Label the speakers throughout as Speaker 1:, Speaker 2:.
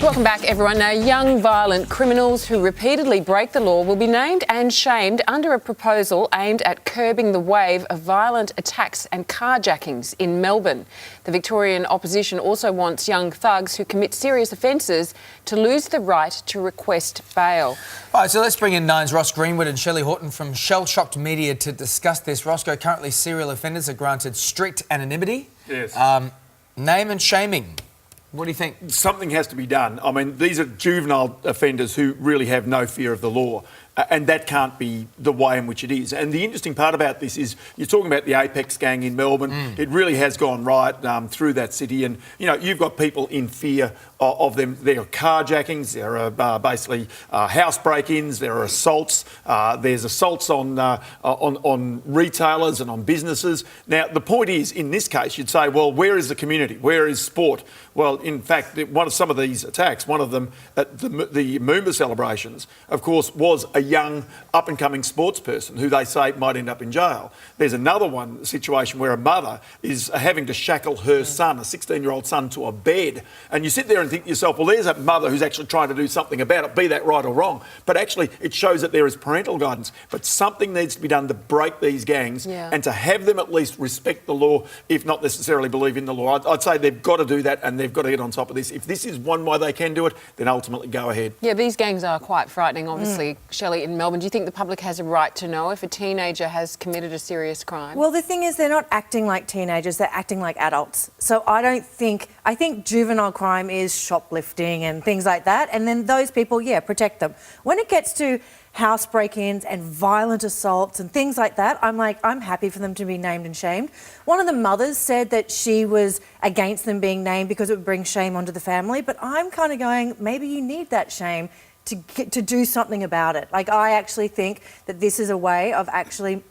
Speaker 1: Welcome back, everyone. Now, young violent criminals who repeatedly break the law will be named and shamed under a proposal aimed at curbing the wave of violent attacks and carjackings in Melbourne. The Victorian opposition also wants young thugs who commit serious offences to lose the right to request bail.
Speaker 2: All right, so let's bring in Nine's Ross Greenwood and Shelly Horton from Shell-Shocked Media to discuss this. Roscoe, currently serial offenders are granted strict anonymity.
Speaker 3: Yes.
Speaker 2: Name and shaming. What do you think?
Speaker 3: Something has to be done. I mean, these are juvenile offenders who really have no fear of the law. And that can't be the way in which it is. And the interesting part about this is you're talking about the Apex gang in Melbourne. It really has gone right through that city. And, you know, you've got people in fear of them. There are carjackings, there are basically house break-ins, there are assaults. There's assaults on retailers and on businesses. Now, the point is, in this case, you'd say, well, where is the community? Where is sport? Well, in fact, some of these attacks, one of them at the Moomba celebrations, of course, was a young up-and-coming sports person who they say might end up in jail. There's another situation where a mother is having to shackle her son, a 16-year-old son, to a bed. And you sit there and think to yourself, well, there's a mother who's actually trying to do something about it, be that right or wrong. But actually, it shows that there is parental guidance. But something needs to be done to break these gangs and to have them at least respect the law, if not necessarily believe in the law. I'd say they've got to do that and they've got to get on top of this. If this is one way they can do it, then ultimately go ahead.
Speaker 1: Yeah, these gangs are quite frightening, obviously, Shelley, in Melbourne. Do you think the public has a right to know if a teenager has committed a serious crime?
Speaker 4: Well, the thing is, they're not acting like teenagers, they're acting like adults. So I think juvenile crime is shoplifting and things like that. And then those people, protect them. When it gets to house break-ins and violent assaults and things like that, I'm happy for them to be named and shamed. One of the mothers said that she was against them being named because it would bring shame onto the family. But I'm kind of going, maybe you need that shame to do something about it. I actually think that this is a way of actually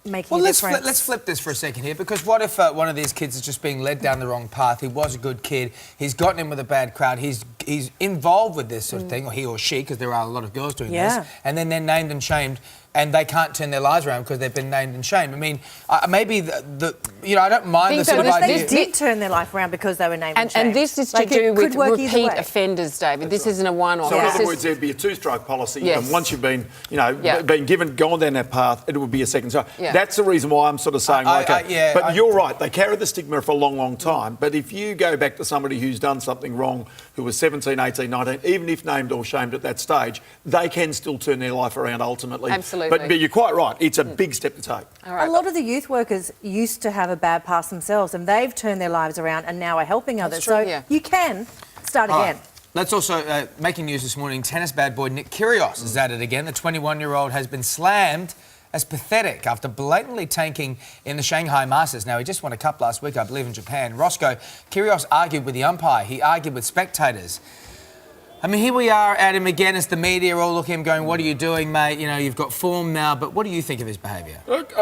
Speaker 4: making a difference.
Speaker 2: Let's flip this for a second here, because what if one of these kids is just being led down the wrong path? He was a good kid. He's gotten in with a bad crowd. He's involved with this sort of thing, or he or she, because there are a lot of girls doing this, and then they're named and shamed, and they can't turn their lives around because they've been named and shamed. I mean, maybe I don't mind the sort of idea.
Speaker 4: They did turn their life around because they were named and shamed.
Speaker 1: And this is to do with repeat offenders, David. This isn't a one-off.
Speaker 3: So in other words, there'd be a two-stroke policy, and once you've been, gone down that path, it would be a second stroke. That's the reason why I'm sort of saying, but you're right. They carry the stigma for a long, long time. But if you go back to somebody who's done something wrong, who was 17, 18, 19, even if named or shamed at that stage, they can still turn their life around ultimately.
Speaker 1: Absolutely.
Speaker 3: But you're quite right. It's a big step to take.
Speaker 4: A lot of the youth workers used to have a bad past themselves, and they've turned their lives around and now are helping others. So you can start again.
Speaker 2: Right. Let's also, making news this morning, tennis bad boy Nick Kyrgios is at it again. The 21-year-old has been slammed as pathetic after blatantly tanking in the Shanghai Masters. Now, he just won a cup last week, I believe, in Japan. Roscoe, Kyrgios argued with the umpire. He argued with spectators. I mean, here we are at him again as the media all look at him going, what are you doing, mate? You know, you've got form now. But what do you think of his behaviour?
Speaker 3: Look,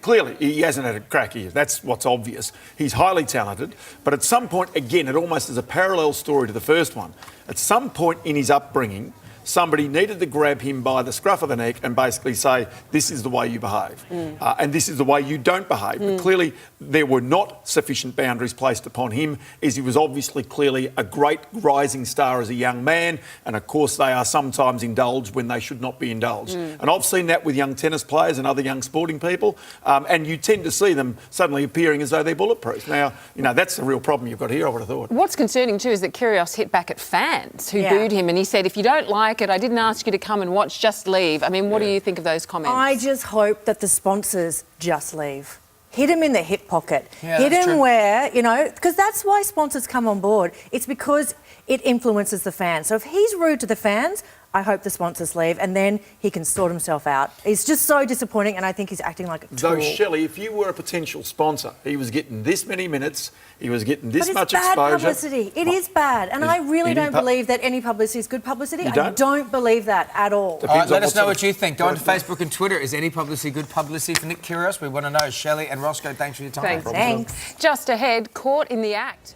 Speaker 3: clearly, he hasn't had a crack here. That's what's obvious. He's highly talented. But at some point, again, it almost is a parallel story to the first one. At some point in his upbringing, somebody needed to grab him by the scruff of the neck and basically say, this is the way you behave, and this is the way you don't behave. But clearly, there were not sufficient boundaries placed upon him, as he was obviously clearly a great rising star as a young man, and of course they are sometimes indulged when they should not be indulged. And I've seen that with young tennis players and other young sporting people, and you tend to see them suddenly appearing as though they're bulletproof. Now, that's the real problem you've got here, I would have thought.
Speaker 1: What's concerning too is that Kyrgios hit back at fans who booed him, and he said, if you don't like it, I didn't ask you to come and watch, just leave. I mean, what do you think of those comments?
Speaker 4: I just hope that the sponsors just leave. Hit him in the hip pocket.
Speaker 2: Yeah,
Speaker 4: hit him where, because that's why sponsors come on board. It's because it influences the fans. So if he's rude to the fans, I hope the sponsors leave, and then he can sort himself out. It's just so disappointing, and I think he's acting like a tool.
Speaker 3: Though, Shelley, if you were a potential sponsor, he was getting this many minutes, he was getting this much exposure.
Speaker 4: But it's bad publicity. It is bad, and I really don't believe that any publicity is good publicity. I don't believe that at all.
Speaker 2: All right, let us know what you think. Go on to Facebook and Twitter. Is any publicity good publicity for Nick Kyrgios? We want to know. Shelley and Roscoe, thanks for your time.
Speaker 4: Thanks.
Speaker 1: Just ahead, caught in the act.